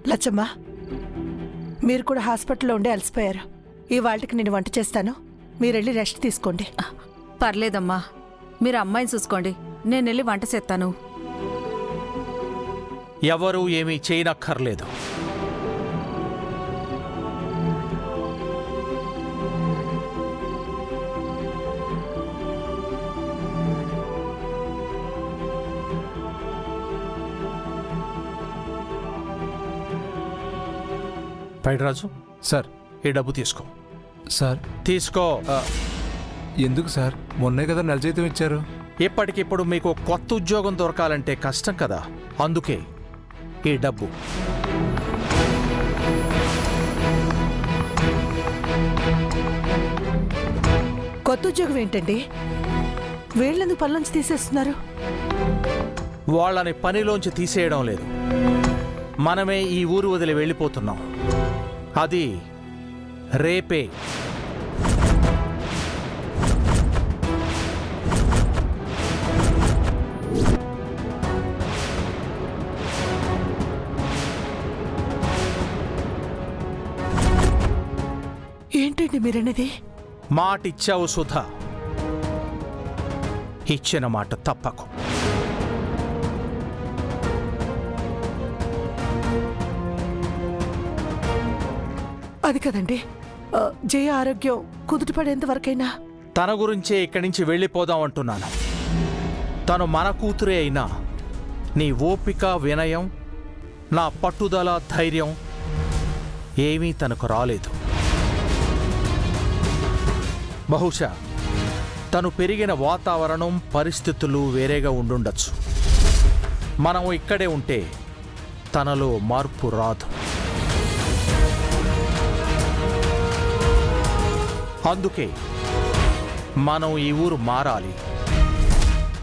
లచ్చమ్మ, మీరు కూడా హాస్పిటల్లో ఉండి అలసిపోయారు. ఇవాళకి నేను వంట చేస్తాను, మీరెళ్ళి రెస్ట్ తీసుకోండి. పర్లేదమ్మా, మీరు అమ్మాయిని చూసుకోండి, నేనెళ్ళి వంట చేస్తాను. ఎవరూ ఏమీ చేయనక్కర్లేదు. పైడిరాజు, సార్. ఈ డబ్బు తీసుకో. సార్. తీసుకో. ఎందుకు సార్? మొన్నే కదా నెల జీతం ఇచ్చారు. ఇప్పటికిప్పుడు మీకు కొత్త ఉద్యోగం దొరకాలంటే కష్టం కదా, అందుకే ఈ డబ్బు. కొత్త ఉద్యోగం ఏంటండి? వీళ్ళెందుకు పనిలోంచి తీసేస్తున్నారు? వాళ్ళని పనిలోంచి తీసేయడం లేదు, మనమే ఈ ఊరు వదిలి వెళ్ళిపోతున్నాం. అది రేపే. ఏంటండి మీరనేది? మాటిచ్చావు సుధా, ఇచ్చిన మాట తప్పకు. అది కదండి, జయ ఆరోగ్యం కుదుటపడేంత వరకైనా. తన గురించే ఇక్కడి నుంచి వెళ్ళిపోదాం అంటున్నాను. తను మన కూతురే అయినా నీ ఓపిక, వినయం, నా పట్టుదల, ధైర్యం ఏమీ తనకు రాలేదు. బహుశా తను పెరిగిన వాతావరణం, పరిస్థితులు వేరేగా ఉండుండొచ్చు. మనం ఇక్కడే ఉంటే తనలో మార్పు రాదు. అందుకే మనం ఈ ఊరు మారాలి.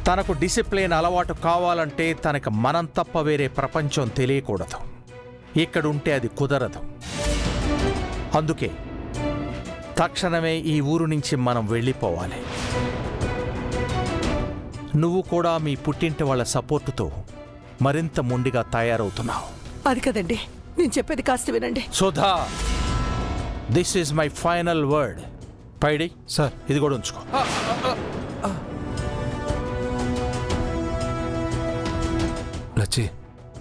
తనకు డిసిప్లిన్ అలవాటు కావాలంటే తనకు మనం తప్ప వేరే ప్రపంచం తెలియకూడదు. ఇక్కడుంటే అది కుదరదు. అందుకే తక్షణమే ఈ ఊరు నుంచి మనం వెళ్ళిపోవాలి. నువ్వు కూడా మీ పుట్టింటి వాళ్ళ సపోర్టుతో మరింత మొండిగా తయారవుతున్నావు. అది కదండి, నేను చెప్పేది కాస్త వినండి. Sudha, this is my final word. Paidi sir. ఇది కూడా ఉంచుకో. లచ్చి,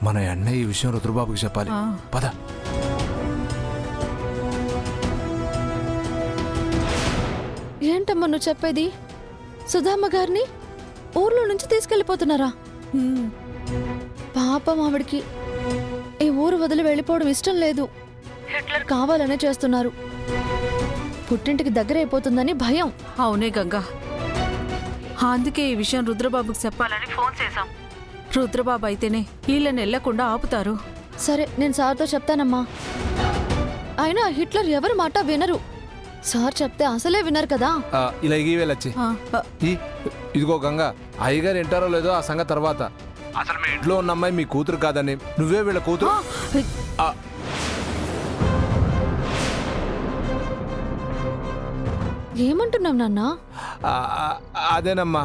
మన అన్నయ్య ఈ విషయం రుద్రబాబుకి చెప్పాలి. పద. ఏంటమ్మా నువ్వు చెప్పేది? సుధామ్మ గారిని ఊర్లో నుంచి తీసుకెళ్లిపోతున్నారా? పాపం ఆవిడికి ఈ ఊరు వదిలి వెళ్ళిపోవడం ఇష్టం లేదు. హిట్లర్ కావాలనే చేస్తున్నారు. పుట్టింటికి దగ్గర అయిపోతుందని భయం. అవునే గంగా, అందుకే ఈ విషయం రుద్రబాబుకి చెప్పాలని ఫోన్ చేశాం. రుద్రబాబు అయితేనే వీళ్ళని వెళ్లకుండా ఆపుతారు. సరే, నేను సార్తో చెప్తానమ్మా. అయినా హిట్లర్ ఎవరి మాట వినరు. సార్ చెప్తే అసలే వినరు కదా. ఇలా ఇవే లచ్చి. ఇదిగో గంగా, అయ్యగారు వింటారో లేదో ఆ సంగతి తర్వాత. అసలు మీ ఇంట్లో ఉన్న అమ్మాయి మీ కూతురు కాదని, నువ్వే వీళ్ళ కూతురు. ఏమంటున్నావు నాన్న? అదేనమ్మా,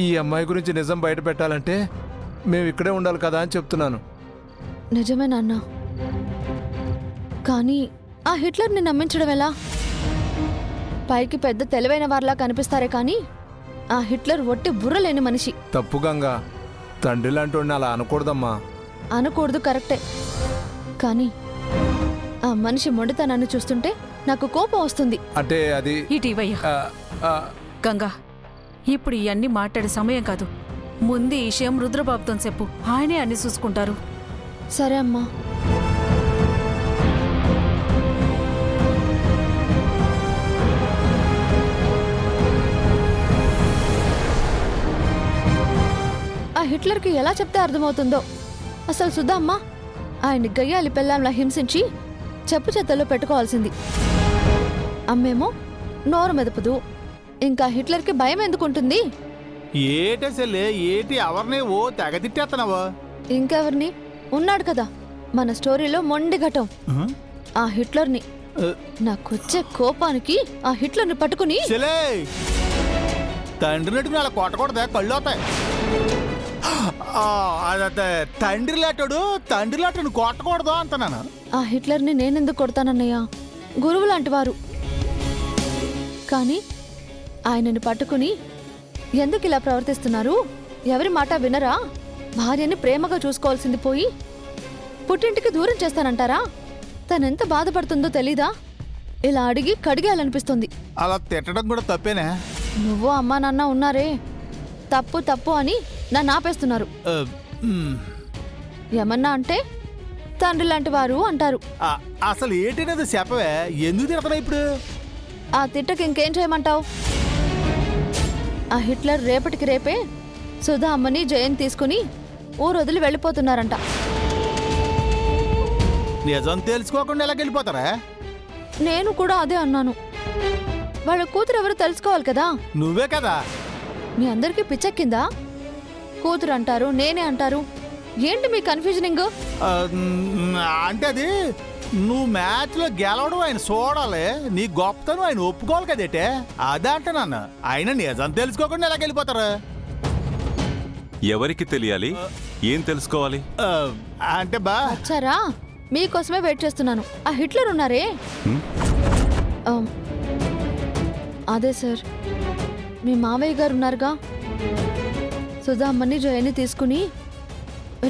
ఈ అమ్మాయి గురించి నిజం బయట పెట్టాలంటే మేము ఇక్కడే ఉండాలి కదా అని చెప్తున్నాను. నిజమే నాన్న, కానీ ఆ హిట్లర్ని నమ్మించడం ఎలా? పైకి పెద్ద తెలివైన వారిలా కనిపిస్తారే కానీ ఆ హిట్లర్ ఒట్టి బుర్రలేని మనిషి. తప్పు గంగా, తండ్రి లాంటి అలా అనకూడదమ్మా. అనకూడదు, కరెక్టే. కానీ ఆ మనిషి మొండితనాన్ని చూస్తుంటే నాకు కోపం వస్తుంది. అంటే అది ఇటీవయ్యా గంగా, ఇప్పుడు ఇవన్నీ మాట్లాడే సమయం కాదు. ముందు ఈ విషయం రుద్రబాబుతో చెప్పు, ఆయనే అన్ని చూసుకుంటారు. సరే అమ్మా. ఆ హిట్లర్కి ఎలా చెప్తే అర్థమవుతుందో. అసలు సుధామ్మ ఆయన్ని గయ్యాలి పెళ్ళాంలా హింసించి చెప్పు చేతల్లో పెట్టుకోవాల్సింది. అమ్మేమో నోరు మెదపదు. ఇంకా హిట్లర్కి భయం ఎందుకుంటుంది? ఏటే సెల్లే, ఏటి ఎవరిని ఓ తెగ తిట్టేస్తున్నావా? ఇంకెవరిని? ఉన్నాడు కదా మన స్టోరీలో మొండి ఘటం, ఆ హిట్లర్ని. నాకొచ్చే కోపానికి ఆ హిట్లర్ని పట్టుకుని తండ్రి నటుకుని అలా కొట్టకూడదా, కళ్ళు అవుతాయి. అదే తండ్రి లాంటి కొట్టకూడదు అంటున్నాను. ఆ హిట్లర్ని నేనెందుకు కొడతానన్నయ్య? గురువు లాంటి వారు. కానీ ఆయనని పట్టుకుని ఎందుకు ఇలా ప్రవర్తిస్తున్నారు? ఎవరి మాట వినరా? భార్యని ప్రేమగా చూసుకోవాల్సింది పోయి పుట్టింటికి దూరం చేస్తానంటారా? తనెంత బాధపడుతుందో తెలీదా? ఇలా అడిగి కడిగేయాలనిపిస్తుంది. అలా తిట్టడం కూడా తప్పేనే. నువ్వు అమ్మా నాన్న ఉన్నారే, తప్పు తప్పు అని నన్ను ఆపేస్తున్నారు. ఏమన్నా అంటే తండ్రి లాంటి వారు అంటారు. అసలు ఏంటనేది చెప్పవే, ఎందుకు తిడతావు ఇప్పుడు? ఆ తిట్టకి ఇంకేం చేయమంటావు? ఆ హిట్లర్ రేపటికి రేపే సుధా అమ్మని జయన్ తీసుకుని ఊరు వదిలి వెళ్ళిపోతున్నారంట. నిజం తెలుసుకోకుండా ఎలా వెళ్ళిపోతారా? నేను కూడా అదే అన్నాను. వాళ్ళ కూతురు ఎవరు తెలుసుకోవాలి కదా. నువ్వే కదా. మీ అందరికీ పిచ్చెక్కిందా? కూతురు అంటారు, నేనే అంటారు. ఏంటి మీ కన్ఫ్యూజనింగ్? అంటే అది నువ్వు మ్యాచ్లో గెలవడం ఆయన చూడాలి, నీ గొప్పతనం ఆయన ఒప్పుకోవాలి కదేటే. అదే అంటున్నాను. ఆయన నిజం తెలుసుకోకుండా ఎలా వెళ్ళిపోతారు? ఎవరికి తెలియాలి? ఏం తెలుసుకోవాలి? అంటే బా వచ్చారా? మీకోసమే వెయిట్ చేస్తున్నాను. ఆ హిట్లర్ ఉన్నారే, అదే సార్, మీ మావయ్య గారు ఉన్నారుగా. సుధా అమ్మని జయని తీసుకుని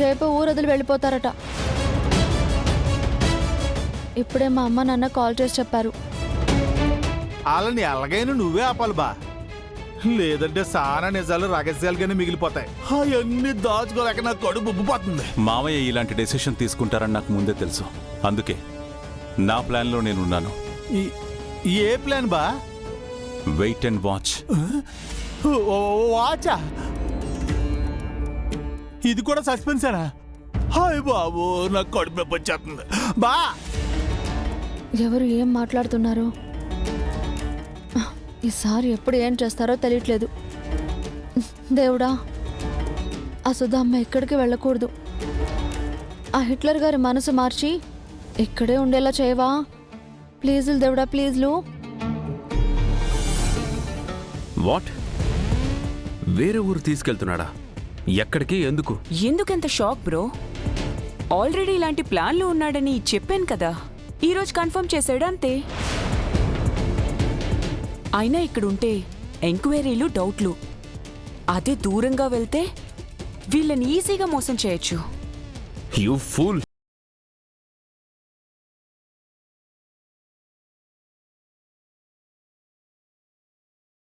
రేపు ఊరొదిలి వెళ్ళిపోతారట. ఇప్పుడే మా అమ్మ నాన్న కాల్ చేసి చెప్పారు. వాళ్ళని ఎలాగైనా నువ్వే ఆపాలి బా, లేదంటే సానా నిజాలు రహస్యాలుగానే మిగిలిపోతాయి. అవన్నీ దాచుకోలేక నా కడుపు ఉబ్బిపోతుంది. మావయ్య ఇలాంటి డెసిషన్ తీసుకుంటారని నాకు ముందే తెలుసు. అందుకే నా ప్లాన్లో నేనున్నాను. ఏ ప్లాన్ బా? Wait and watch. వాచా? ఇది కూడా సస్పెన్సేనా? హాయ్ బాబు, నాకు కడుపు నొప్పి వచ్చేస్తుంది బా. ఎవరు ఏం మాట్లాడుతున్నారు? ఈసారి ఎప్పుడు ఏం చేస్తారో తెలియట్లేదు. దేవుడా, ఆ సుధా అమ్మ ఎక్కడికి వెళ్ళకూడదు. ఆ హిట్లర్ గారి మనసు మార్చి ఇక్కడే ఉండేలా చేయవా ప్లీజులు దేవుడా, ప్లీజ్లు. వాట్? వేరే ఊరు తీసుకెళ్తున్నాడా? ఎక్కడికి? ఎందుకు? ఎందుకంత షాక్ బ్రో? ఆల్రెడీ ఇలాంటి ప్లాన్లు ఉన్నాడని చెప్పాను కదా, ఈరోజు కన్ఫర్మ్ చేశాడు అంతే. అయినా ఇక్కడుంటే ఎంక్వైరీలు, డౌట్లు. అదే దూరంగా వెళ్తే వీళ్ళని ఈజీగా మోసం చేయొచ్చు. You pool!